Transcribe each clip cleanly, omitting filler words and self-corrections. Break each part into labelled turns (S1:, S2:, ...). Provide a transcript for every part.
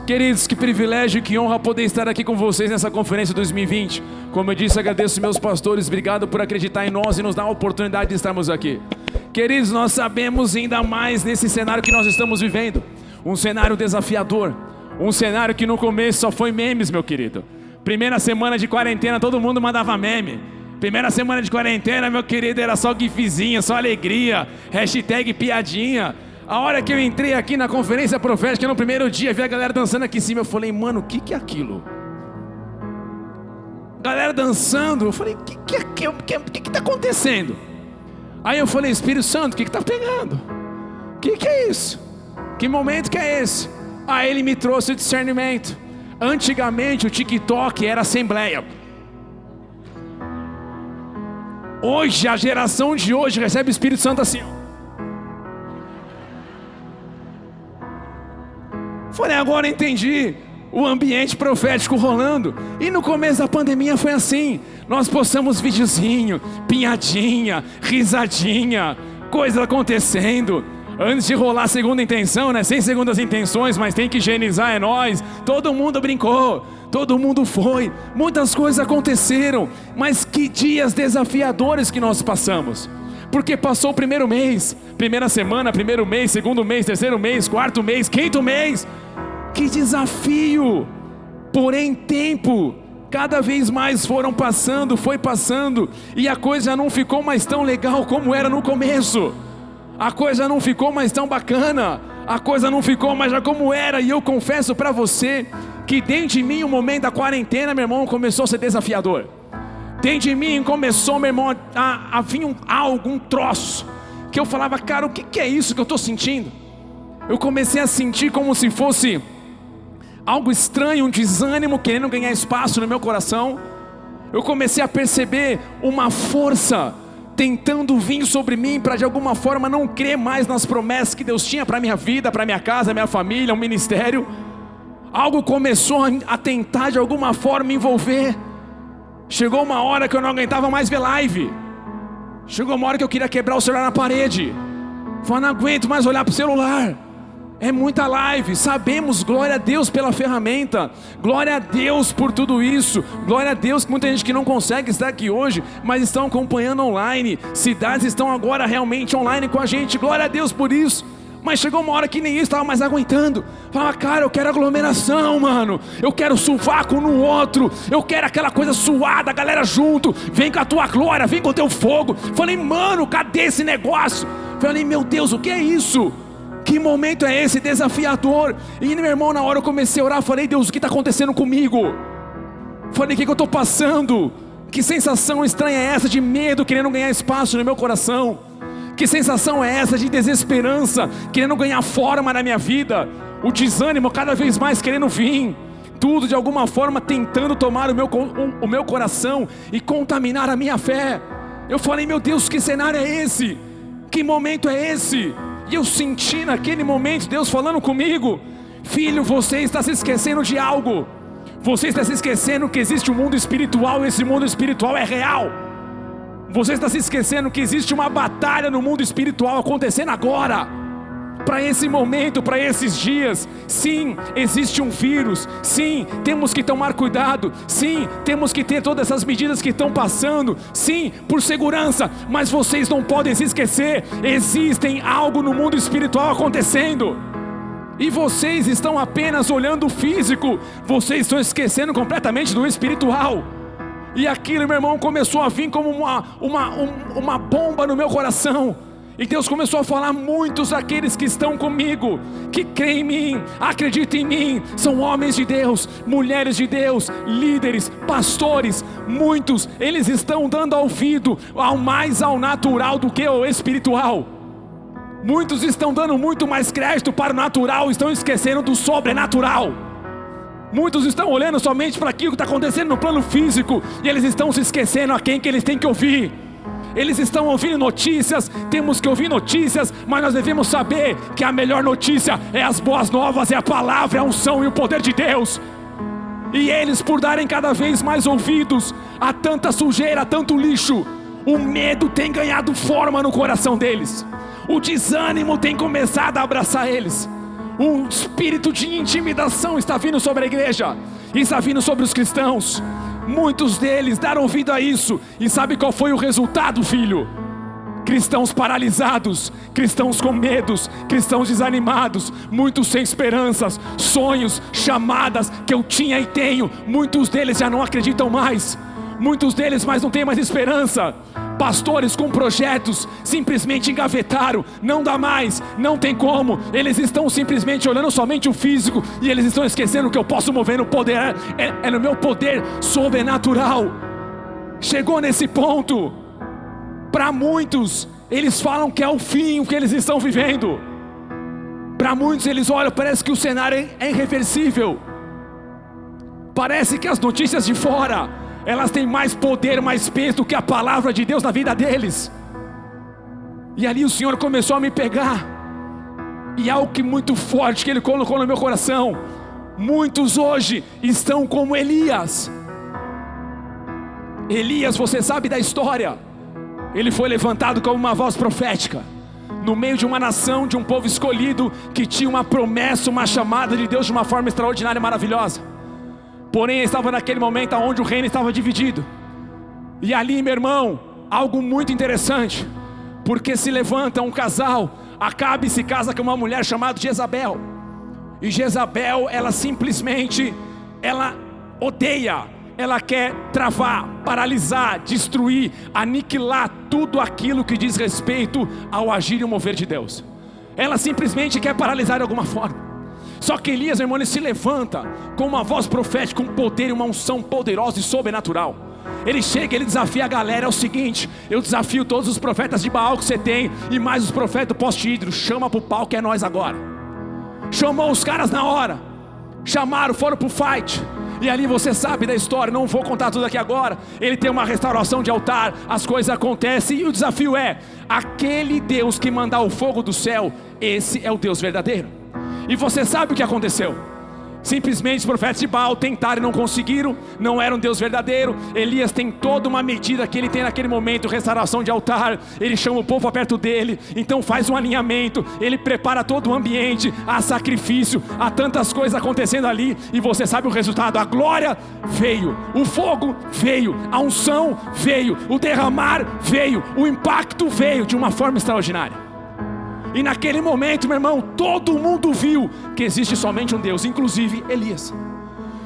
S1: Queridos, que privilégio e que honra poder estar aqui com vocês nessa conferência 2020. Como eu disse, agradeço meus pastores, obrigado por acreditar em nós e nos dar a oportunidade de estarmos aqui. Queridos, nós sabemos ainda mais nesse cenário que nós estamos vivendo, um cenário desafiador, um cenário que no começo só foi memes, meu querido. Primeira semana de quarentena, todo mundo mandava meme. Primeira semana de quarentena, meu querido, era só gifzinho, só alegria, hashtag piadinha. A hora que eu entrei aqui na conferência profética, no primeiro dia, vi a galera dançando aqui em cima, eu falei, mano, o que é aquilo? Galera dançando, eu falei, o que tá acontecendo? Aí eu falei, Espírito Santo, o que tá pegando? O que é isso? Que momento que é esse? Aí ele me trouxe o discernimento. Antigamente o TikTok era assembleia. Hoje, a geração de hoje recebe o Espírito Santo assim, ó. Falei, agora entendi o ambiente profético rolando. E no começo da pandemia foi assim. Nós postamos videozinho, piadinha, risadinha, coisa acontecendo. Antes de rolar a segunda intenção, né? Sem segundas intenções, mas tem que higienizar, é nóis. Todo mundo brincou, todo mundo foi. Muitas coisas aconteceram. Mas que dias desafiadores que nós passamos. Porque passou o primeiro mês, primeira semana, primeiro mês, segundo mês, terceiro mês, quarto mês, quinto mês. Que desafio! Porém, tempo, cada vez mais foi passando, e a coisa já não ficou mais tão legal como era no começo. A coisa não ficou mais tão bacana, a coisa não ficou mais já como era. E eu confesso para você que dentro de mim o momento da quarentena, meu irmão, começou a ser desafiador. Dentro de mim começou, meu irmão, a vir um troço, que eu falava, cara, o que é isso que eu estou sentindo? Eu comecei a sentir como se fosse algo estranho, um desânimo querendo ganhar espaço no meu coração. Eu comecei a perceber uma força tentando vir sobre mim para de alguma forma não crer mais nas promessas que Deus tinha para minha vida, para minha casa, minha família, um ministério. Algo começou a tentar de alguma forma me envolver. Chegou uma hora que eu não aguentava mais ver live. Chegou uma hora que eu queria quebrar o celular na parede. Falei, não aguento mais olhar para o celular. É muita live, sabemos, glória a Deus pela ferramenta, glória a Deus por tudo isso, glória a Deus que muita gente que não consegue estar aqui hoje, mas estão acompanhando online, cidades estão agora realmente online com a gente, glória a Deus por isso. Mas chegou uma hora que nem isso estava mais aguentando. Fala, cara, eu quero aglomeração, mano. Eu quero sovaco no outro. Eu quero aquela coisa suada, a galera junto. Vem com a tua glória, vem com o teu fogo. Falei, mano, cadê esse negócio? Falei, meu Deus, o que é isso? Que momento é esse desafiador? E meu irmão, na hora eu comecei a orar, falei, Deus, o que está acontecendo comigo? Falei, o que eu estou passando? Que sensação estranha é essa de medo querendo ganhar espaço no meu coração? Que sensação é essa de desesperança querendo ganhar forma na minha vida? O desânimo cada vez mais querendo vir. Tudo de alguma forma tentando tomar o meu coração e contaminar a minha fé. Eu falei, meu Deus, que cenário é esse? Que momento é esse? E eu senti naquele momento Deus falando comigo, filho, você está se esquecendo de algo. Você está se esquecendo que existe um mundo espiritual, e esse mundo espiritual é real. Você está se esquecendo que existe uma batalha no mundo espiritual acontecendo agora. Para esse momento, para esses dias. Sim, existe um vírus. Sim, temos que tomar cuidado. Sim, temos que ter todas essas medidas que estão passando. Sim, por segurança. Mas vocês não podem se esquecer, existem algo no mundo espiritual acontecendo. E vocês estão apenas olhando o físico. Vocês estão esquecendo completamente do espiritual. E aquilo, meu irmão, começou a vir como uma bomba no meu coração. E Deus começou a falar, muitos daqueles que estão comigo, que creem em mim, acreditam em mim, são homens de Deus, mulheres de Deus, líderes, pastores, muitos, eles estão dando ouvido ao natural do que ao espiritual. Muitos estão dando muito mais crédito para o natural, estão esquecendo do sobrenatural. Muitos estão olhando somente para aquilo que está acontecendo no plano físico, e eles estão se esquecendo a quem que eles têm que ouvir. Eles estão ouvindo notícias, temos que ouvir notícias, mas nós devemos saber que a melhor notícia é as boas novas, é a palavra, é a unção e o poder de Deus. E eles, por darem cada vez mais ouvidos a tanta sujeira, a tanto lixo, o medo tem ganhado forma no coração deles. O desânimo tem começado a abraçar eles. Um espírito de intimidação está vindo sobre a igreja, está vindo sobre os cristãos. Muitos deles deram ouvido a isso, e sabe qual foi o resultado, filho? Cristãos paralisados, cristãos com medos, cristãos desanimados, muitos sem esperanças, sonhos, chamadas que eu tinha e tenho, muitos deles já não acreditam mais, muitos deles mais não têm mais esperança. Pastores com projetos simplesmente engavetaram, não dá mais, não tem como. Eles estão simplesmente olhando somente o físico, e eles estão esquecendo que eu posso mover no poder, é no meu poder sobrenatural. Chegou nesse ponto. Para muitos, eles falam que é o fim o que eles estão vivendo. Para muitos eles olham, parece que o cenário é irreversível. Parece que as notícias de fora, elas têm mais poder, mais peso do que a palavra de Deus na vida deles. E ali o Senhor começou a me pegar, e algo que muito forte que Ele colocou no meu coração. Muitos hoje estão como Elias. Elias, você sabe da história. Ele foi levantado como uma voz profética, no meio de uma nação, de um povo escolhido, que tinha uma promessa, uma chamada de Deus de uma forma extraordinária e maravilhosa. Porém, estava naquele momento onde o reino estava dividido. E ali, meu irmão, algo muito interessante, porque se levanta um casal, Acabe se casa com uma mulher chamada Jezabel. E Jezabel, ela simplesmente, ela odeia, ela quer travar, paralisar, destruir, aniquilar tudo aquilo que diz respeito ao agir e o mover de Deus. Ela simplesmente quer paralisar de alguma forma. Só que Elias, meu irmão, ele se levanta com uma voz profética, um poder e uma unção poderosa e sobrenatural. Ele chega, ele desafia a galera, é o seguinte: eu desafio todos os profetas de Baal que você tem, e mais os profetas do poste hídrico, chama pro pau que é nós agora. Chamou os caras na hora, chamaram, foram pro fight. E ali você sabe da história, não vou contar tudo aqui agora. Ele tem uma restauração de altar, as coisas acontecem, e o desafio é: aquele Deus que mandar o fogo do céu, esse é o Deus verdadeiro. E você sabe o que aconteceu? Simplesmente os profetas de Baal tentaram e não conseguiram, não era um Deus verdadeiro. Elias tem toda uma medida que ele tem naquele momento, restauração de altar. Ele chama o povo para perto dele, então faz um alinhamento, ele prepara todo o ambiente, há sacrifício, há tantas coisas acontecendo ali. E você sabe o resultado: a glória veio, o fogo veio, a unção veio, o derramar veio, o impacto veio de uma forma extraordinária. E naquele momento, meu irmão, todo mundo viu que existe somente um Deus, inclusive Elias.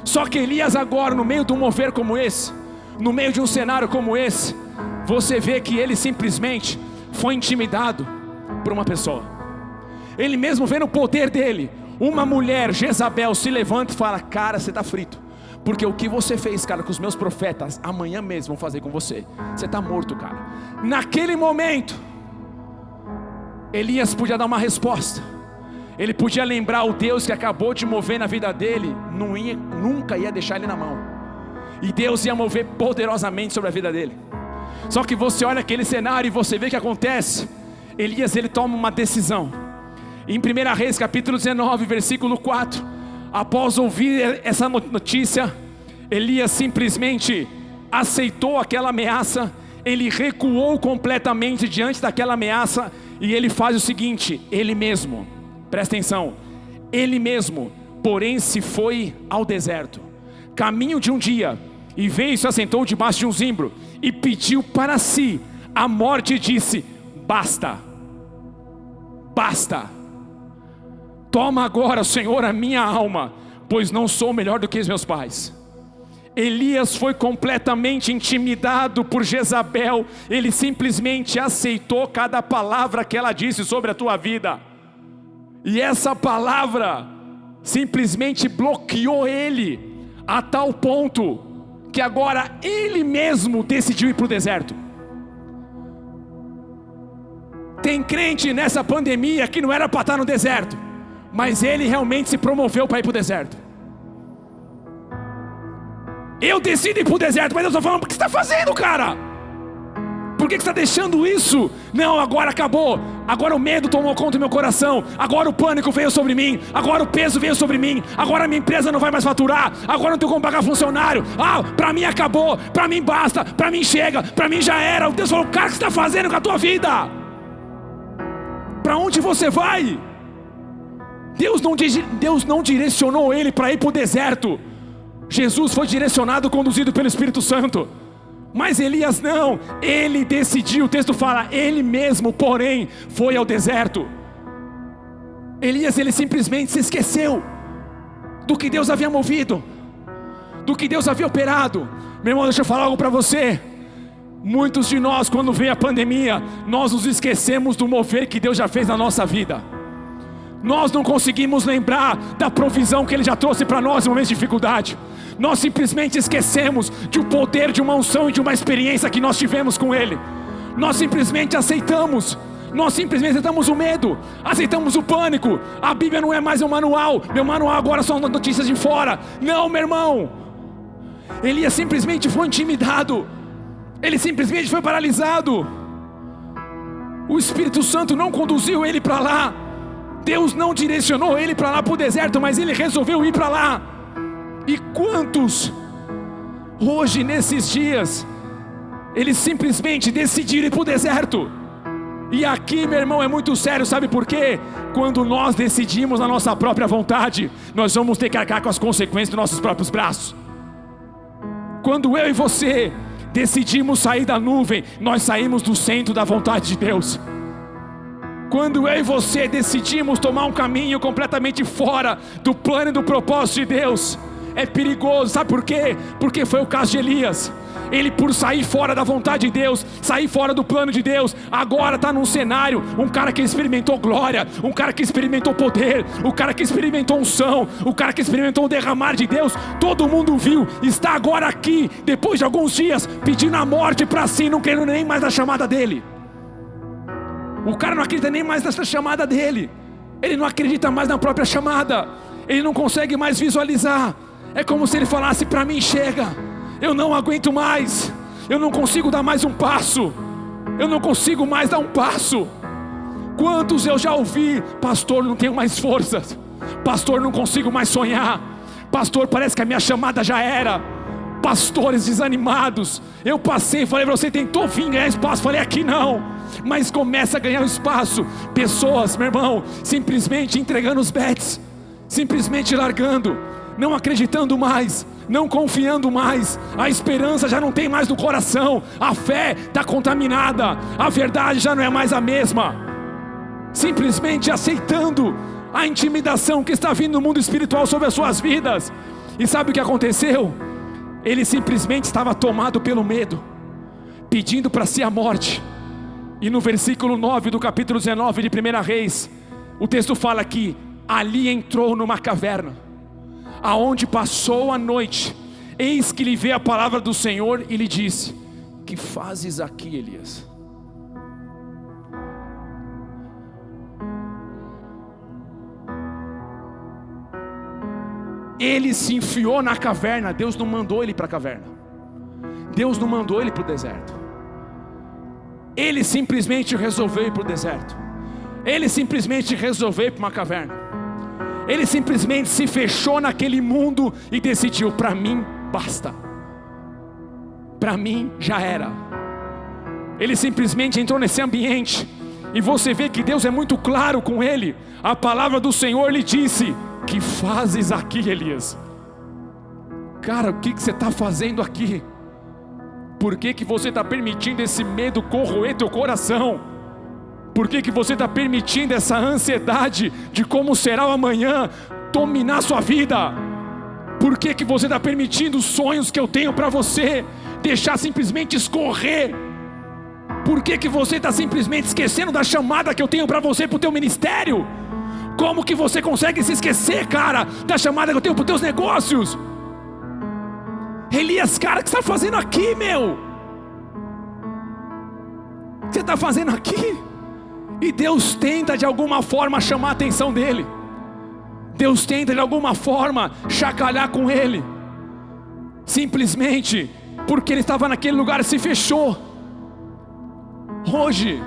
S1: Só que Elias agora, no meio de um mover como esse, no meio de um cenário como esse, você vê que ele simplesmente foi intimidado por uma pessoa. Ele mesmo vendo o poder dele, uma mulher, Jezabel, se levanta e fala: cara, você está frito, porque o que você fez, cara, com os meus profetas, amanhã mesmo vão fazer com você. Você está morto, cara. Naquele momento, Elias podia dar uma resposta. Ele podia lembrar o Deus que acabou de mover na vida dele, nunca ia deixar ele na mão. E Deus ia mover poderosamente sobre a vida dele. Só que você olha aquele cenário e você vê o que acontece. Elias, ele toma uma decisão. Em 1 Reis capítulo 19, versículo 4, após ouvir essa notícia, Elias simplesmente aceitou aquela ameaça. Ele recuou completamente diante daquela ameaça. E ele faz o seguinte: ele mesmo, presta atenção, ele mesmo, porém, se foi ao deserto, caminho de um dia, e veio e se assentou debaixo de um zimbro, e pediu para si a morte, e disse: basta, basta, toma agora, Senhor, a minha alma, pois não sou melhor do que os meus pais. Elias foi completamente intimidado por Jezabel. Ele simplesmente aceitou cada palavra que ela disse sobre a tua vida. E essa palavra simplesmente bloqueou ele, a tal ponto que agora ele mesmo decidiu ir para o deserto. Tem crente nessa pandemia que não era para estar no deserto, mas ele realmente se promoveu para ir para o deserto. Eu decido ir para o deserto, mas Deus está falando: o que você está fazendo, cara? Por que você está deixando isso? Não, agora acabou. Agora o medo tomou conta do meu coração. Agora o pânico veio sobre mim. Agora o peso veio sobre mim. Agora a minha empresa não vai mais faturar. Agora não tenho como pagar funcionário. Para mim acabou. Para mim basta. Para mim chega. Para mim já era. Deus falou: cara, o que você está fazendo com a tua vida? Para onde você vai? Deus não direcionou ele para ir para o deserto. Jesus foi direcionado, conduzido pelo Espírito Santo. Mas Elias não, ele decidiu. O texto fala, ele mesmo, porém, foi ao deserto. Elias, ele simplesmente se esqueceu do que Deus havia movido, do que Deus havia operado. Meu irmão, deixa eu falar algo para você. Muitos de nós, quando vem a pandemia, nós nos esquecemos do mover que Deus já fez na nossa vida. Nós não conseguimos lembrar da provisão que Ele já trouxe para nós em momentos de dificuldade. Nós simplesmente esquecemos de um poder, de uma unção e de uma experiência que nós tivemos com Ele. Nós simplesmente aceitamos o medo, aceitamos o pânico. A Bíblia não é mais um manual, meu manual agora são notícias de fora. Não, meu irmão. Elias simplesmente foi intimidado, ele simplesmente foi paralisado. O Espírito Santo não conduziu ele para lá. Deus não direcionou ele para lá, para o deserto, mas ele resolveu ir para lá. E quantos hoje nesses dias eles simplesmente decidiram ir para o deserto? E aqui, meu irmão, é muito sério, sabe por quê? Quando nós decidimos na nossa própria vontade, nós vamos ter que arcar com as consequências dos nossos próprios braços. Quando eu e você decidimos sair da nuvem, nós saímos do centro da vontade de Deus. Quando eu e você decidimos tomar um caminho completamente fora do plano e do propósito de Deus, é perigoso, sabe por quê? Porque foi o caso de Elias. Ele, por sair fora da vontade de Deus, sair fora do plano de Deus, agora está num cenário, um cara que experimentou glória, um cara que experimentou poder, um cara que experimentou unção, um cara que experimentou o derramar de Deus, todo mundo viu, está agora aqui, depois de alguns dias, pedindo a morte para si, não querendo nem mais a chamada dele. O cara não acredita nem mais nessa chamada dele, ele não acredita mais na própria chamada, ele não consegue mais visualizar. É como se ele falasse, para mim chega, eu não aguento mais, eu não consigo dar mais um passo, eu não consigo mais dar um passo. Quantos eu já ouvi, pastor, não tenho mais forças, pastor, não consigo mais sonhar, pastor, parece que a minha chamada já era. Pastores desanimados, eu passei, falei para você, tentou vir ganhar espaço, falei aqui não, mas começa a ganhar espaço. Pessoas, meu irmão, simplesmente entregando os bets, simplesmente largando, não acreditando mais, não confiando mais, a esperança já não tem mais no coração, a fé está contaminada, a verdade já não é mais a mesma, simplesmente aceitando a intimidação que está vindo no mundo espiritual sobre as suas vidas. E sabe o que aconteceu? Ele simplesmente estava tomado pelo medo, pedindo para si a morte. E no versículo 9 do capítulo 19 de 1 Reis, o texto fala que ali entrou numa caverna, aonde passou a noite. Eis que lhe veio a palavra do Senhor e lhe disse: que fazes aqui, Elias? Ele se enfiou na caverna. Deus não mandou ele para a caverna, Deus não mandou ele para o deserto. Ele simplesmente resolveu ir para o deserto, ele simplesmente resolveu ir para uma caverna. Ele simplesmente se fechou naquele mundo e decidiu: para mim basta, para mim já era. Ele simplesmente entrou nesse ambiente, e você vê que Deus é muito claro com ele. A palavra do Senhor lhe disse: que fazes aqui, Elias? Cara, o que você está fazendo aqui? Por que você está permitindo esse medo corroer teu coração? Por que você está permitindo essa ansiedade de como será o amanhã dominar sua vida? Por que você está permitindo os sonhos que eu tenho para você deixar simplesmente escorrer? Por que você está simplesmente esquecendo da chamada que eu tenho para você, para o teu ministério? Como que você consegue se esquecer, cara, da chamada que eu tenho para os teus negócios? Elias, cara, o que você está fazendo aqui, meu? O que você está fazendo aqui? E Deus tenta de alguma forma chamar a atenção dele, Deus tenta de alguma forma chacalhar com ele, simplesmente porque ele estava naquele lugar e se fechou. Hoje,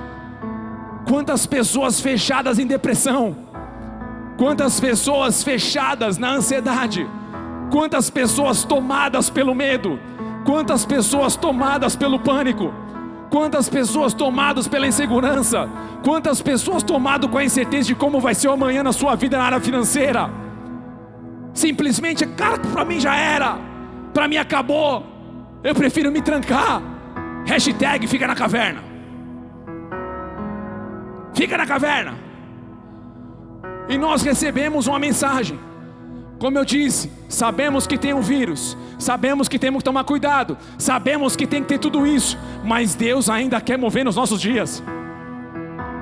S1: quantas pessoas fechadas em depressão, quantas pessoas fechadas na ansiedade, quantas pessoas tomadas pelo medo, quantas pessoas tomadas pelo pânico, Quantas pessoas tomadas pela insegurança, quantas pessoas tomadas com a incerteza de como vai ser o amanhã na sua vida na área financeira. Simplesmente, cara, para mim já era, para mim acabou, eu prefiro me trancar. Hashtag fica na caverna. Fica na caverna. E nós recebemos uma mensagem. Como eu disse, sabemos que tem um vírus, sabemos que temos que tomar cuidado, sabemos que tem que ter tudo isso, mas Deus ainda quer mover nos nossos dias.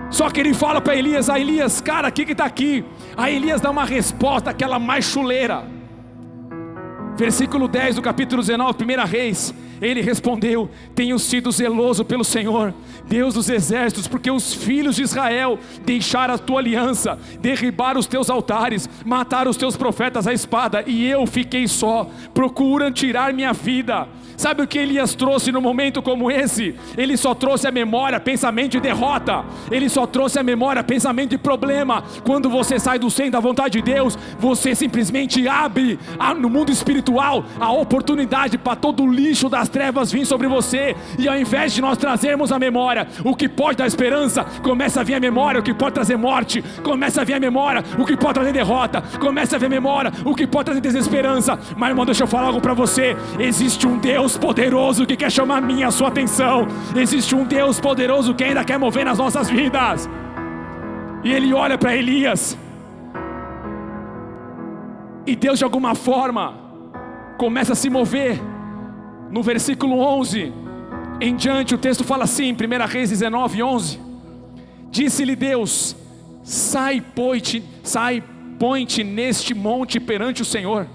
S1: Só que ele fala para Elias: a Elias, cara, o que está aqui? A Elias dá uma resposta, aquela mais chuleira. Versículo 10 do capítulo 19, 1 Reis. Ele respondeu: tenho sido zeloso pelo Senhor, Deus dos exércitos, porque os filhos de Israel deixaram a tua aliança, derribaram os teus altares, mataram os teus profetas à espada, e eu fiquei só. Procuram tirar minha vida. Sabe o que Elias trouxe num momento como esse? Ele só trouxe a memória, pensamento de derrota. Ele só trouxe a memória, pensamento de problema. Quando você sai do centro da vontade de Deus, você simplesmente abre no mundo espiritual a oportunidade para todo o lixo das trevas vir sobre você. E ao invés de nós trazermos a memória o que pode dar esperança, começa a vir a memória o que pode trazer morte. Começa a vir a memória o que pode trazer derrota. Começa a vir a memória o que pode trazer desesperança. Mas irmão, deixa eu falar algo para você. Existe um Deus poderoso que quer chamar a sua atenção. Existe um Deus poderoso que ainda quer mover nas nossas vidas. E ele olha para Elias, e Deus de alguma forma começa a se mover. No versículo 11 em diante, o texto fala assim, 1 Reis 19, 11. Disse-lhe Deus: sai, põe-te neste monte perante o Senhor.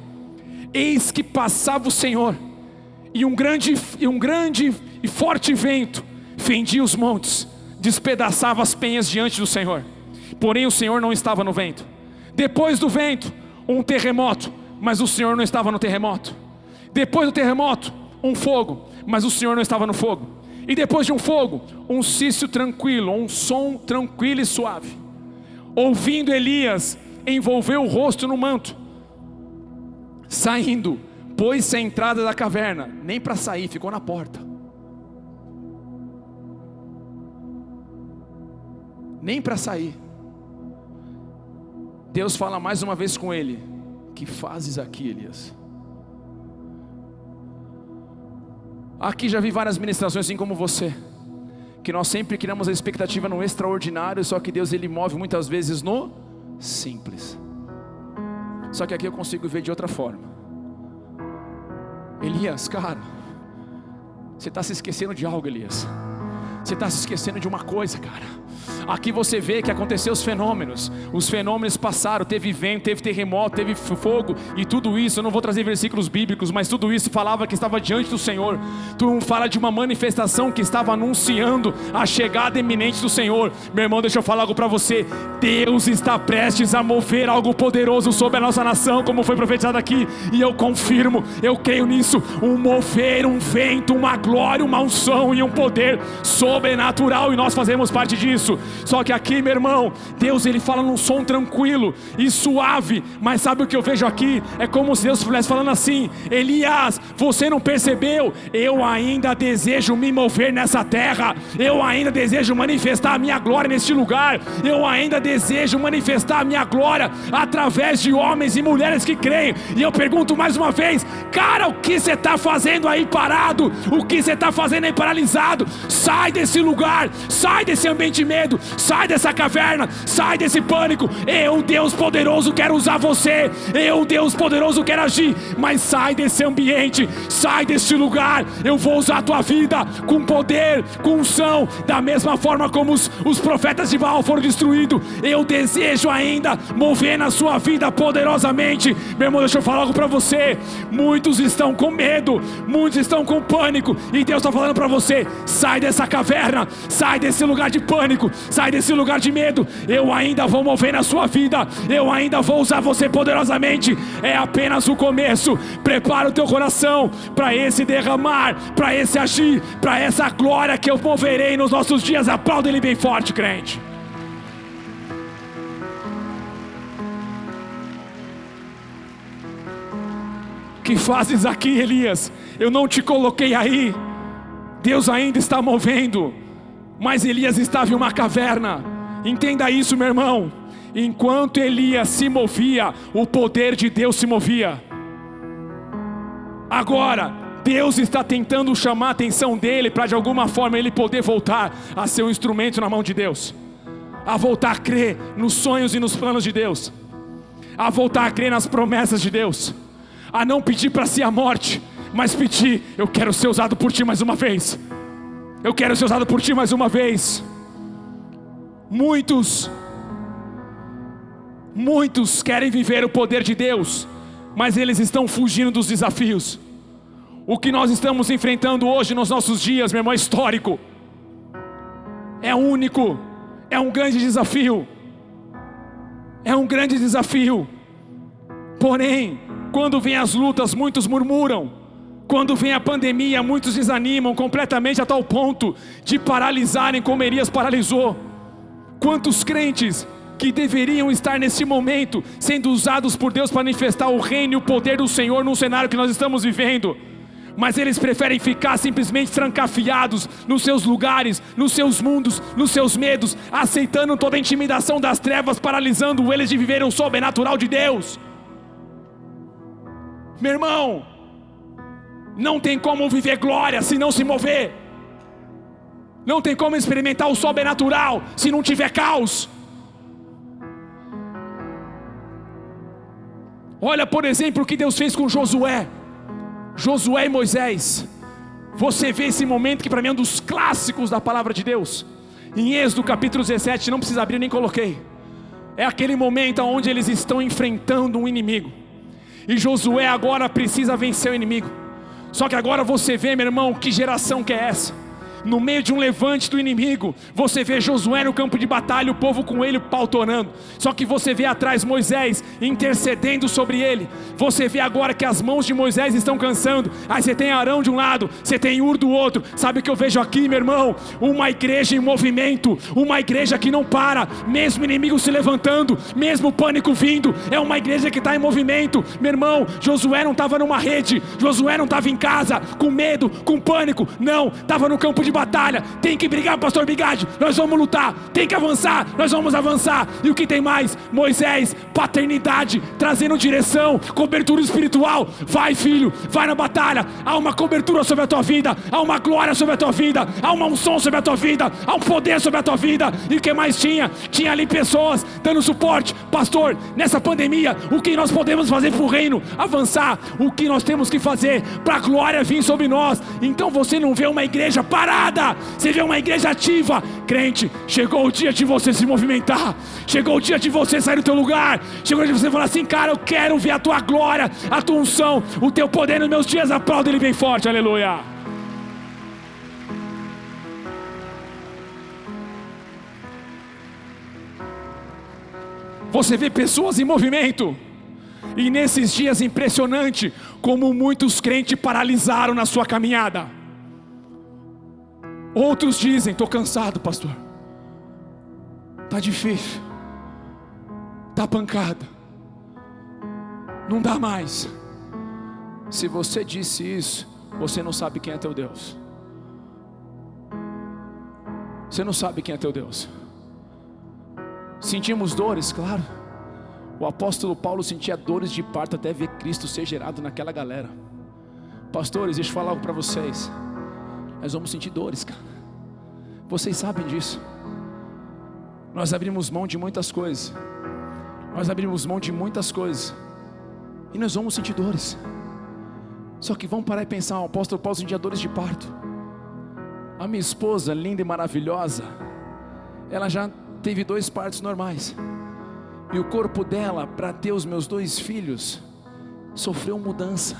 S1: Eis que passava o Senhor, e um grande e forte vento fendia os montes, despedaçava as penhas diante do Senhor. Porém o Senhor não estava no vento. Depois do vento, um terremoto, mas o Senhor não estava no terremoto. Depois do terremoto, um fogo, mas o Senhor não estava no fogo. E depois de um fogo, um cício tranquilo, um som tranquilo e suave. Ouvindo, Elias envolveu o rosto no manto. Saindo, pôs-se à entrada da caverna. Nem para sair, ficou na porta. Nem para sair. Deus fala mais uma vez com ele: que fazes aqui, Elias? Aqui já vi várias ministrações assim como você, que nós sempre criamos a expectativa no extraordinário, só que Deus ele move muitas vezes no simples. Só que aqui eu consigo ver de outra forma. Elias, cara, você está se esquecendo de algo, Elias. Você está se esquecendo de uma coisa, cara. Aqui você vê que aconteceu os fenômenos passaram, teve vento, teve terremoto, teve fogo e tudo isso. Eu não vou trazer versículos bíblicos, mas tudo isso falava que estava diante do Senhor. Tu fala de uma manifestação que estava anunciando a chegada iminente do Senhor. Meu irmão, deixa eu falar algo para você. Deus está prestes a mover algo poderoso sobre a nossa nação, como foi profetizado aqui, e eu confirmo, eu creio nisso. Um mover, um vento, uma glória, uma unção e um poder sobrenatural, e nós fazemos parte disso. Só que aqui, meu irmão, Deus ele fala num som tranquilo e suave, mas sabe o que eu vejo aqui? É como se Deus estivesse falando assim: Elias, você não percebeu? Eu ainda desejo me mover nessa terra, eu ainda desejo manifestar a minha glória neste lugar, eu ainda desejo manifestar a minha glória através de homens e mulheres que creem. E eu pergunto mais uma vez, cara, o que você está fazendo aí parado? O que você está fazendo aí paralisado? Sai desse lugar, sai desse ambiente de medo, sai dessa caverna, sai desse pânico. Eu, Deus poderoso, quero usar você. Eu, Deus poderoso, quero agir. Mas sai desse ambiente, sai desse lugar. Eu vou usar a tua vida com poder, com unção, da mesma forma como os profetas de Baal foram destruídos. Eu desejo ainda mover na sua vida poderosamente. Meu irmão, deixa eu falar algo para você. Muitos estão com medo, muitos estão com pânico, e Deus está falando para você: sai dessa caverna, sai desse lugar de pânico, sai desse lugar de medo. Eu ainda vou mover na sua vida, eu ainda vou usar você poderosamente. É apenas o começo. Prepara o teu coração para esse derramar, para esse agir, para essa glória que eu moverei nos nossos dias. Aplauda ele bem forte, crente. Que fazes aqui, Elias? Eu não te coloquei aí Deus ainda está movendo, mas Elias estava em uma caverna. Entenda isso, meu irmão. Enquanto Elias se movia, o poder de Deus se movia. Agora, Deus está tentando chamar a atenção dele para de alguma forma ele poder voltar a ser um instrumento na mão de Deus, a voltar a crer nos sonhos e nos planos de Deus, a voltar a crer nas promessas de Deus, a não pedir para si a morte, mas pedir: eu quero ser usado por ti mais uma vez, eu quero ser usado por ti mais uma vez. Muitos querem viver o poder de Deus, mas eles estão fugindo dos desafios. O que nós estamos enfrentando hoje nos nossos dias, meu irmão, é histórico, é único, é um grande desafio, Porém, quando vem as lutas, muitos murmuram. Quando vem a pandemia, muitos desanimam completamente a tal ponto de paralisarem como Elias paralisou. Quantos crentes que deveriam estar nesse momento sendo usados por Deus para manifestar o reino e o poder do Senhor num cenário que nós estamos vivendo, mas eles preferem ficar simplesmente trancafiados nos seus lugares, nos seus mundos, nos seus medos, aceitando toda a intimidação das trevas, paralisando eles de viverem o sobrenatural de Deus. Meu irmão, não tem como viver glória se não se mover. Não tem como experimentar o sobrenatural se não tiver caos. Olha, por exemplo, o que Deus fez com Josué e Moisés. Você vê esse momento que para mim é um dos clássicos da palavra de Deus. Em Êxodo capítulo 17, não precisa abrir, nem coloquei. É aquele momento onde eles estão enfrentando um inimigo, e Josué agora precisa vencer o inimigo. Só que agora você vê, meu irmão, que geração que é essa? No meio de um levante do inimigo, você vê Josué no campo de batalha, o povo com ele pautorando. Só que você vê atrás Moisés intercedendo sobre ele. Você vê agora que as mãos de Moisés estão cansando. Aí você tem Arão de um lado, você tem Ur do outro. Sabe o que eu vejo aqui, meu irmão? Uma igreja em movimento, uma igreja que não para, mesmo o inimigo se levantando, mesmo o pânico vindo. É uma igreja que está em movimento. Meu irmão, Josué não estava numa rede, Josué não estava em casa, com medo, com pânico. Não, estava no campo de batalha. Tem que brigar, pastor Bigade, nós vamos lutar. Tem que avançar, nós vamos avançar. E o que tem mais? Moisés, paternidade, trazendo direção, cobertura espiritual. Vai, filho, vai na batalha. Há uma cobertura sobre a tua vida, há uma glória sobre a tua vida, há uma unção sobre a tua vida, há um poder sobre a tua vida. E o que mais tinha? Tinha ali pessoas dando suporte. Pastor, nessa pandemia, o que nós podemos fazer para o reino avançar? O que nós temos que fazer para a glória vir sobre nós? Então você não vê uma igreja parada, você vê uma igreja ativa. Crente, chegou o dia de você se movimentar, chegou o dia de você sair do teu lugar, chegou o dia de você falar assim: cara, eu quero ver a tua glória, a tua unção, o teu poder nos meus dias. Aplauda ele bem forte, aleluia. Você vê pessoas em movimento. E nesses dias impressionante como muitos crentes paralisaram na sua caminhada. Outros dizem: estou cansado, pastor, está difícil, está pancada, não dá mais. Se você disse isso, você não sabe quem é teu Deus. Você não sabe quem é teu Deus. Sentimos dores, claro. O apóstolo Paulo sentia dores de parto até ver Cristo ser gerado naquela galera. Pastores, deixa eu falar algo para vocês. Nós vamos sentir dores, cara. Vocês sabem disso. Nós abrimos mão de muitas coisas. E nós vamos sentir dores. Só que vamos parar e pensar: o apóstolo Paulo sentia dores de parto. A minha esposa, linda e maravilhosa, ela já teve 2 partos normais. E o corpo dela, para ter os meus 2 filhos, sofreu mudança.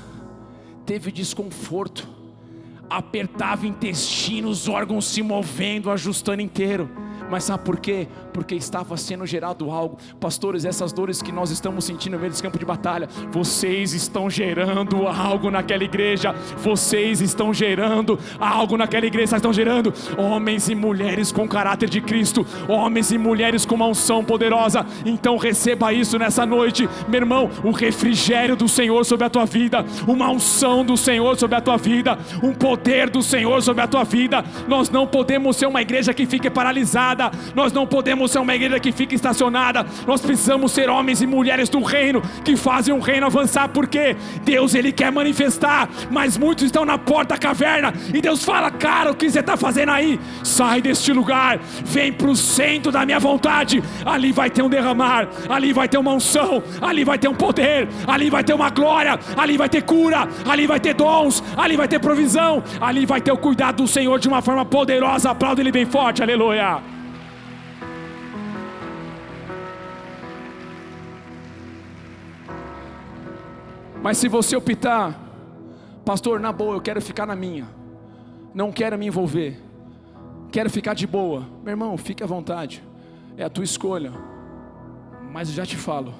S1: Teve desconforto. Apertava o intestino, os órgãos se movendo, ajustando inteiro. Mas sabe por quê? Porque estava sendo gerado algo. Pastores, essas dores que nós estamos sentindo no meio desse campo de batalha, vocês estão gerando algo naquela igreja. Vocês estão gerando algo naquela igreja. Vocês estão gerando homens e mulheres com caráter de Cristo, homens e mulheres com uma unção poderosa. Então receba isso nessa noite, meu irmão. Um refrigério do Senhor sobre a tua vida, uma unção do Senhor sobre a tua vida, um poder do Senhor sobre a tua vida. Nós não podemos ser uma igreja que fique paralisada. Nós não podemos ser uma igreja que fica estacionada. Nós precisamos ser homens e mulheres do reino, que fazem o reino avançar. Porque Deus, Ele quer manifestar, mas muitos estão na porta da caverna, e Deus fala: cara, o que você está fazendo aí? Sai deste lugar, vem para o centro da minha vontade. Ali vai ter um derramar, ali vai ter uma unção, ali vai ter um poder, ali vai ter uma glória, ali vai ter cura, ali vai ter dons, ali vai ter provisão, ali vai ter o cuidado do Senhor de uma forma poderosa. Aplauda Ele bem forte, aleluia. Mas se você optar, pastor, na boa, eu quero ficar na minha, não quero me envolver, quero ficar de boa, meu irmão, fique à vontade, é a tua escolha. Mas eu já te falo,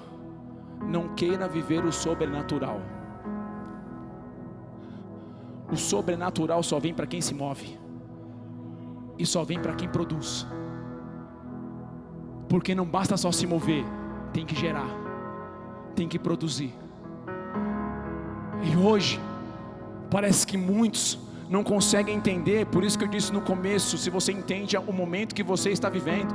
S1: não queira viver o sobrenatural. O sobrenatural só vem para quem se move, e só vem para quem produz. Porque não basta só se mover, tem que gerar, tem que produzir. E hoje, parece que muitos não conseguem entender. Por isso que eu disse no começo, se você entende o momento que você está vivendo,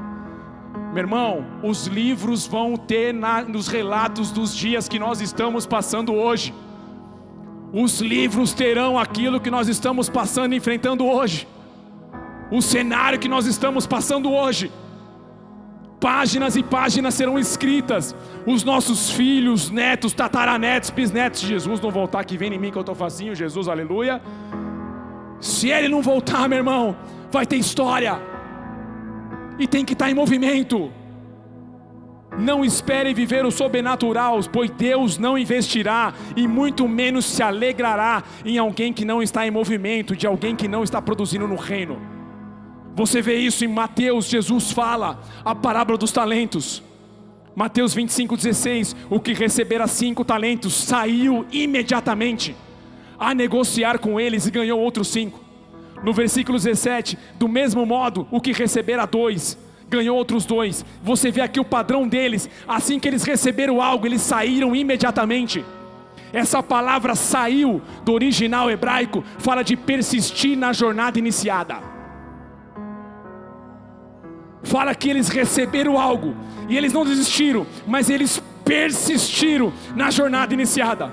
S1: meu irmão, os livros vão ter nos relatos dos dias que nós estamos passando hoje. Os livros terão aquilo que nós estamos passando e enfrentando hoje, o cenário que nós estamos passando hoje. Páginas e páginas serão escritas. Os nossos filhos, netos, tataranetos, bisnetos de Jesus não voltar, que vem em mim que eu estou facinho, Jesus, aleluia. Se ele não voltar, meu irmão, vai ter história, e tem que estar em movimento. Não espere viver o sobrenatural, pois Deus não investirá, e muito menos se alegrará em alguém que não está em movimento, de alguém que não está produzindo no reino. Você vê isso em Mateus. Jesus fala a parábola dos talentos. Mateus 25:16, o que recebera 5 talentos saiu imediatamente a negociar com eles e ganhou outros 5. No versículo 17, do mesmo modo, o que recebera 2 ganhou outros 2. Você vê aqui o padrão deles. Assim que eles receberam algo, eles saíram imediatamente. Essa palavra saiu, do original hebraico, fala de persistir na jornada iniciada. Fala que eles receberam algo e eles não desistiram, mas eles persistiram na jornada iniciada.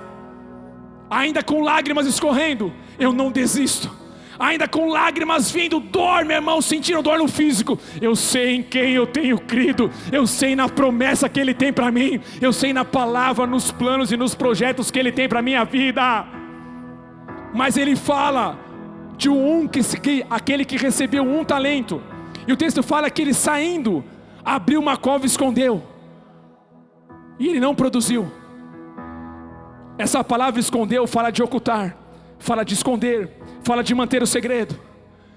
S1: Ainda com lágrimas escorrendo, eu não desisto. Ainda com lágrimas vindo, dor, meu irmão, sentindo dor no físico, eu sei em quem eu tenho crido, eu sei na promessa que Ele tem para mim, eu sei na palavra, nos planos e nos projetos que Ele tem para a minha vida. Mas Ele fala de aquele que recebeu 1 talento. E o texto fala que ele, saindo, abriu uma cova e escondeu. E ele não produziu. Essa palavra escondeu fala de ocultar, fala de esconder, fala de manter o segredo.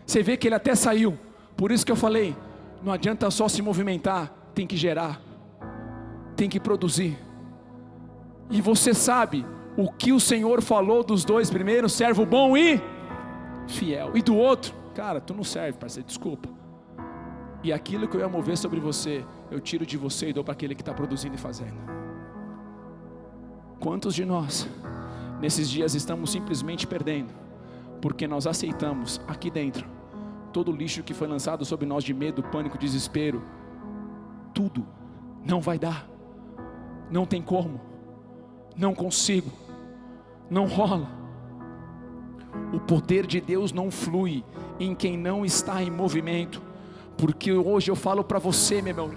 S1: Você vê que ele até saiu. Por isso que eu falei, não adianta só se movimentar, tem que gerar, tem que produzir. E você sabe o que o Senhor falou dos 2 primeiros: servo bom e fiel. E do outro, cara, tu não serve, parceiro, desculpa. E aquilo que eu ia mover sobre você, eu tiro de você e dou para aquele que está produzindo e fazendo. Quantos de nós, nesses dias, estamos simplesmente perdendo, porque nós aceitamos aqui dentro todo o lixo que foi lançado sobre nós de medo, pânico, desespero. Tudo, não vai dar, não tem como, não consigo, não rola. O poder de Deus não flui em quem não está em movimento. Porque hoje eu falo para você, meu irmão,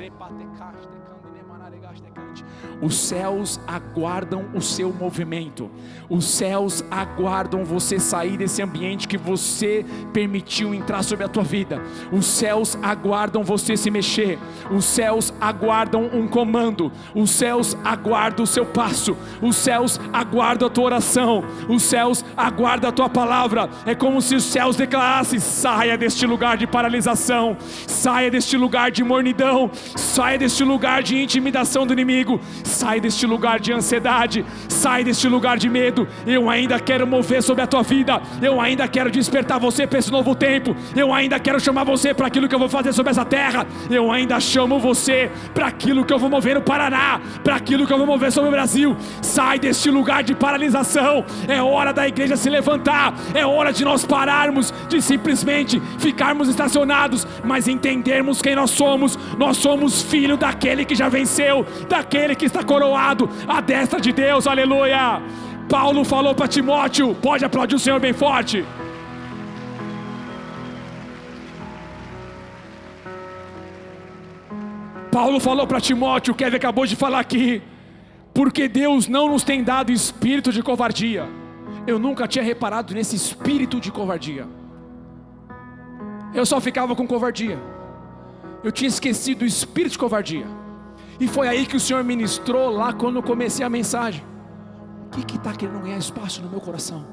S1: Os céus aguardam o seu movimento. Os céus aguardam você sair desse ambiente que você permitiu entrar sobre a tua vida. Os céus aguardam você se mexer. Os céus aguardam um comando. Os céus aguardam o seu passo. Os céus aguardam a tua oração. Os céus aguardam a tua palavra. É como se os céus declarassem: saia deste lugar de paralisação, saia deste lugar de mornidão, saia deste lugar de intimidação do inimigo, sai deste lugar de ansiedade, sai deste lugar de medo. Eu ainda quero mover sobre a tua vida. Eu ainda quero despertar você para esse novo tempo. Eu ainda quero chamar você para aquilo que eu vou fazer sobre essa terra. Eu ainda chamo você para aquilo que eu vou mover no Paraná, para aquilo que eu vou mover sobre o Brasil. Sai deste lugar de paralisação. É hora da igreja se levantar. É hora de nós pararmos de simplesmente ficarmos estacionados, mas entendermos quem nós somos. Nós somos filho daquele que já venceu, daquele que está coroado à destra de Deus. Aleluia. Paulo falou para Timóteo, pode aplaudir o Senhor bem forte. Paulo falou para Timóteo, o Kevin acabou de falar aqui, porque Deus não nos tem dado espírito de covardia. Eu nunca tinha reparado nesse espírito de covardia. Eu só ficava com covardia. Eu tinha esquecido o espírito de covardia. E foi aí que o Senhor ministrou lá quando eu comecei a mensagem. O que está querendo ganhar espaço no meu coração?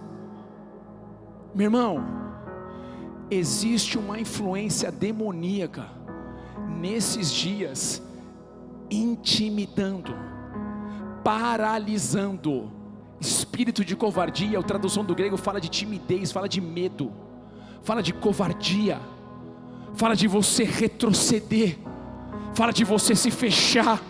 S1: Meu irmão, existe uma influência demoníaca nesses dias, intimidando, paralisando. Espírito de covardia, a tradução do grego fala de timidez, fala de medo, fala de covardia, fala de você retroceder, fala de você se fechar.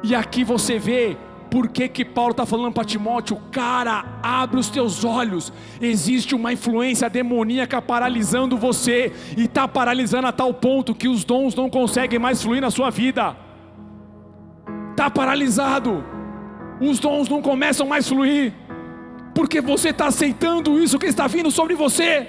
S1: E aqui você vê por que Paulo está falando para Timóteo: cara, abre os teus olhos. Existe uma influência demoníaca paralisando você, e está paralisando a tal ponto que os dons não conseguem mais fluir na sua vida. Está paralisado, os dons não começam mais a fluir, porque você está aceitando isso que está vindo sobre você.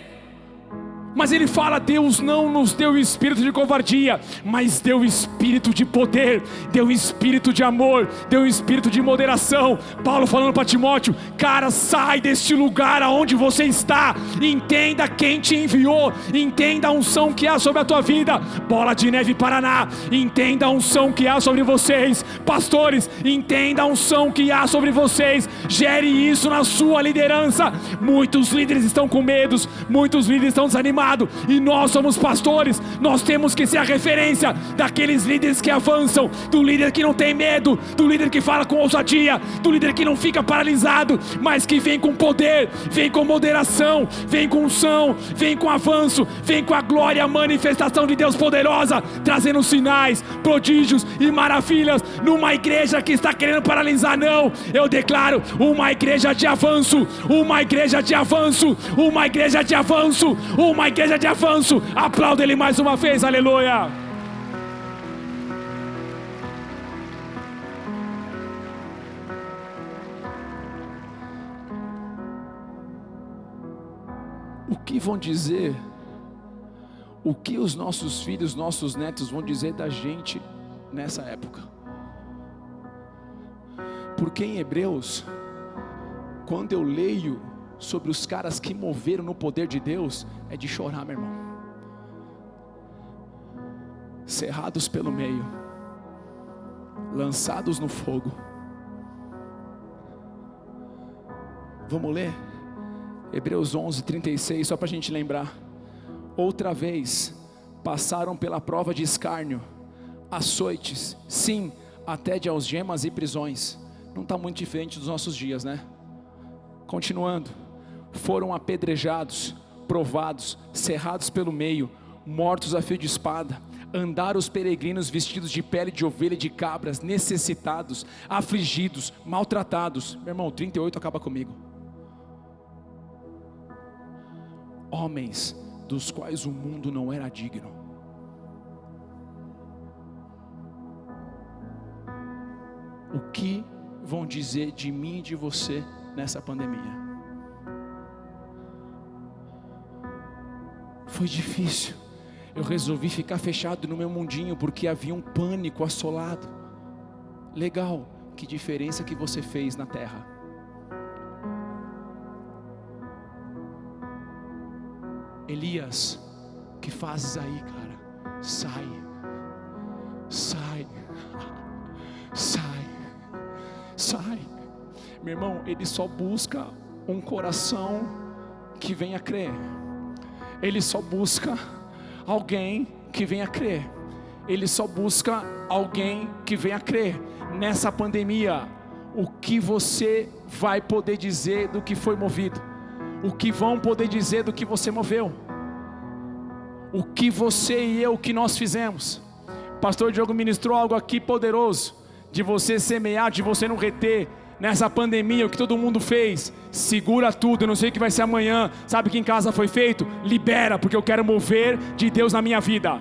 S1: Mas ele fala: Deus não nos deu espírito de covardia, mas deu espírito de poder, deu espírito de amor, deu espírito de moderação. Paulo falando para Timóteo: cara, sai deste lugar aonde você está, entenda quem te enviou, entenda a unção que há sobre a tua vida. Bola de Neve Paraná, entenda a unção que há sobre vocês. Pastores, entenda a unção que há sobre vocês, gere isso na sua liderança. Muitos líderes estão com medos, muitos líderes estão desanimados, e nós somos pastores, nós temos que ser a referência daqueles líderes que avançam, do líder que não tem medo, do líder que fala com ousadia, do líder que não fica paralisado, mas que vem com poder, vem com moderação, vem com unção, vem com avanço, vem com a glória, a manifestação de Deus poderosa, trazendo sinais, prodígios e maravilhas numa igreja que está querendo paralisar. Não, eu declaro uma igreja de avanço, uma igreja de avanço, uma igreja de avanço, uma igreja de avanço. Aplauda ele mais uma vez, aleluia. O que vão dizer, o que os nossos filhos, nossos netos vão dizer da gente nessa época? Porque em Hebreus, quando eu leio sobre os caras que moveram no poder de Deus, é de chorar, meu irmão. Cerrados pelo meio, lançados no fogo. Vamos ler Hebreus 11:36, só para a gente lembrar. Outra vez passaram pela prova de escárnio, açoites, sim, até de algemas e prisões. Não está muito diferente dos nossos dias, né? Continuando, foram apedrejados, provados, cerrados pelo meio, mortos a fio de espada. Andaram os peregrinos vestidos de pele de ovelha e de cabras, necessitados, afligidos, maltratados. Meu irmão, 38 acaba comigo. Homens dos quais o mundo não era digno. O que vão dizer de mim e de você nessa pandemia? Foi difícil. Eu resolvi ficar fechado no meu mundinho, porque havia um pânico assolado. Legal, que diferença que você fez na terra. Elias, que fazes aí, cara? Sai, sai, sai, sai. Meu irmão, ele só busca um coração que venha crer. Ele só busca alguém que venha crer. Ele só busca alguém que venha crer. Nessa pandemia, o que você vai poder dizer do que foi movido? O que vão poder dizer do que você moveu? O que você e eu, o que nós fizemos? Pastor Diogo ministrou algo aqui poderoso, de você semear, de você não reter. Nessa pandemia, o que todo mundo fez, segura tudo, eu não sei o que vai ser amanhã. Sabe o que em casa foi feito? Libera, porque eu quero mover de Deus na minha vida.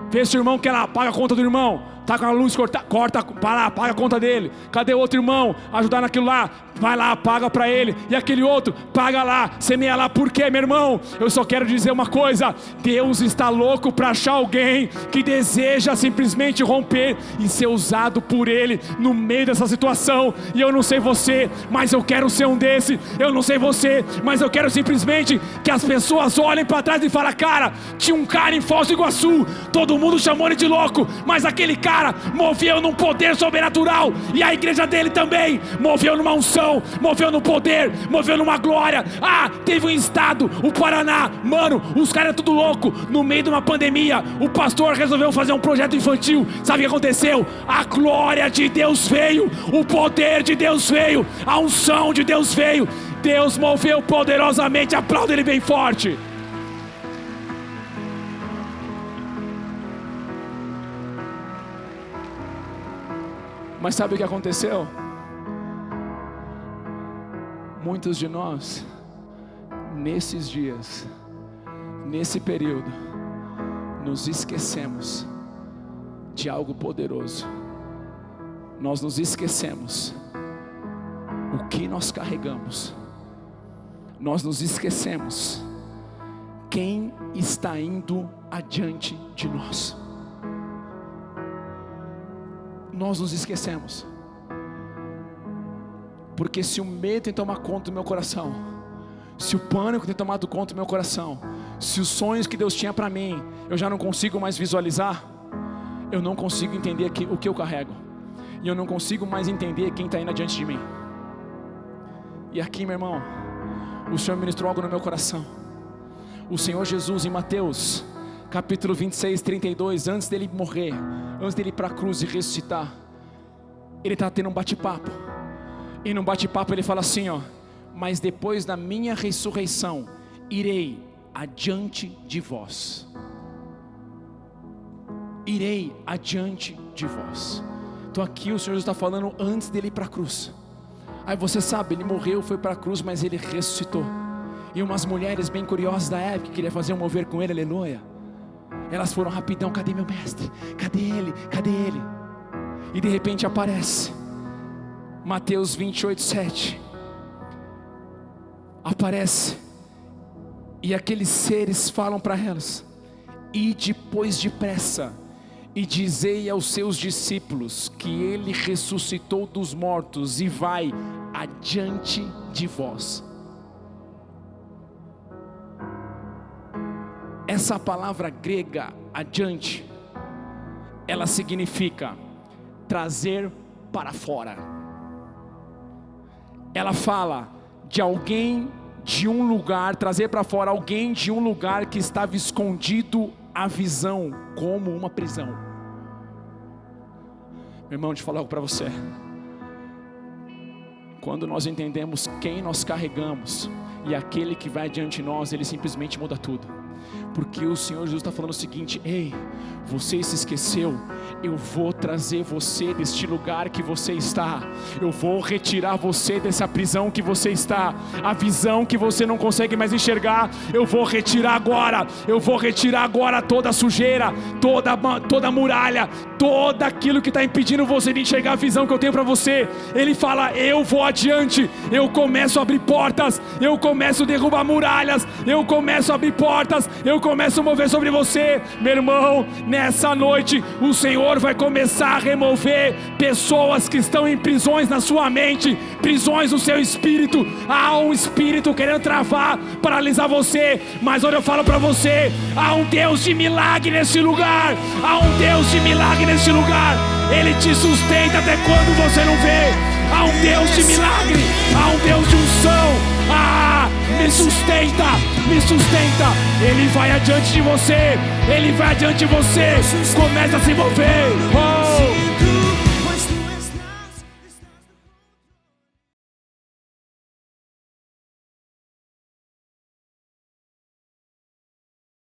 S1: Vê se o irmão quer lá, paga a conta do irmão. Tá com a luz cortada, corta, para lá, paga a conta dele. Cadê o outro irmão? Ajudar naquilo lá, vai lá, paga para ele. E aquele outro, paga lá, semeia lá. Por quê, meu irmão? Eu só quero dizer uma coisa: Deus está louco para achar alguém que deseja simplesmente romper e ser usado por Ele no meio dessa situação. E eu não sei você, mas eu quero ser um desse. Eu não sei você, mas eu quero simplesmente que as pessoas olhem para trás e falem: cara, tinha um cara em Foz do Iguaçu, todo mundo chamou ele de louco, mas aquele cara moveu num poder sobrenatural, e a igreja dele também moveu numa unção, moveu no poder, moveu numa glória. Teve um estado, o Paraná, mano, os caras tudo louco, no meio de uma pandemia, o pastor resolveu fazer um projeto infantil. Sabe o que aconteceu? A glória de Deus veio, o poder de Deus veio, a unção de Deus veio, Deus moveu poderosamente. Aplauda ele bem forte. Mas sabe o que aconteceu? Muitos de nós, nesses dias, nesse período, nos esquecemos de algo poderoso. Nós nos esquecemos o que nós carregamos. Nós nos esquecemos quem está indo adiante de nós. Nós nos esquecemos, porque se o medo tem tomado conta do meu coração, se o pânico tem tomado conta do meu coração, se os sonhos que Deus tinha para mim, eu já não consigo mais visualizar, eu não consigo entender o que eu carrego, e eu não consigo mais entender quem está indo adiante de mim. E aqui, meu irmão, o Senhor ministrou algo no meu coração. O Senhor Jesus, em Mateus capítulo 26, 32, antes dele morrer, antes dele ir para a cruz e ressuscitar, ele está tendo um bate-papo, e no bate-papo ele fala assim, mas depois da minha ressurreição, irei adiante de vós. Irei adiante de vós. Então aqui o Senhor está falando antes dele ir para a cruz. Aí você sabe, ele morreu, foi para a cruz, mas ele ressuscitou. E umas mulheres bem curiosas da época, que queriam fazer um mover com ele, aleluia, elas foram rapidão: cadê meu mestre? Cadê ele? Cadê ele? E de repente aparece Mateus 28, 7. Aparece, e aqueles seres falam para elas: ide pois depressa e dizei aos seus discípulos que ele ressuscitou dos mortos e vai adiante de vós. Essa palavra grega, adiante, ela significa trazer para fora. Ela fala de alguém de um lugar, trazer para fora alguém de um lugar que estava escondido à visão, como uma prisão. Meu irmão, deixa eu falar algo para você. Quando nós entendemos quem nós carregamos e aquele que vai diante de nós, ele simplesmente muda tudo. Porque o Senhor Jesus está falando o seguinte: ei, você se esqueceu, eu vou trazer você deste lugar que você está, eu vou retirar você dessa prisão que você está, a visão que você não consegue mais enxergar, eu vou retirar agora, eu vou retirar agora toda a sujeira, toda a muralha, todo aquilo que está impedindo você de enxergar a visão que eu tenho para você. Ele fala: eu vou adiante, eu começo a abrir portas, eu começo a derrubar muralhas, eu começo a abrir portas, eu começa a mover sobre você, meu irmão, nessa noite o Senhor vai começar a remover pessoas que estão em prisões na sua mente, prisões no seu espírito. Há um espírito querendo travar, paralisar você, mas olha, eu falo para você, há um Deus de milagre nesse lugar, há um Deus de milagre nesse lugar. Ele te sustenta até quando você não vê. Há um Deus de milagre, há um Deus de unção. Me sustenta, me sustenta. Ele vai adiante de você, ele vai adiante de você. Começa a se mover.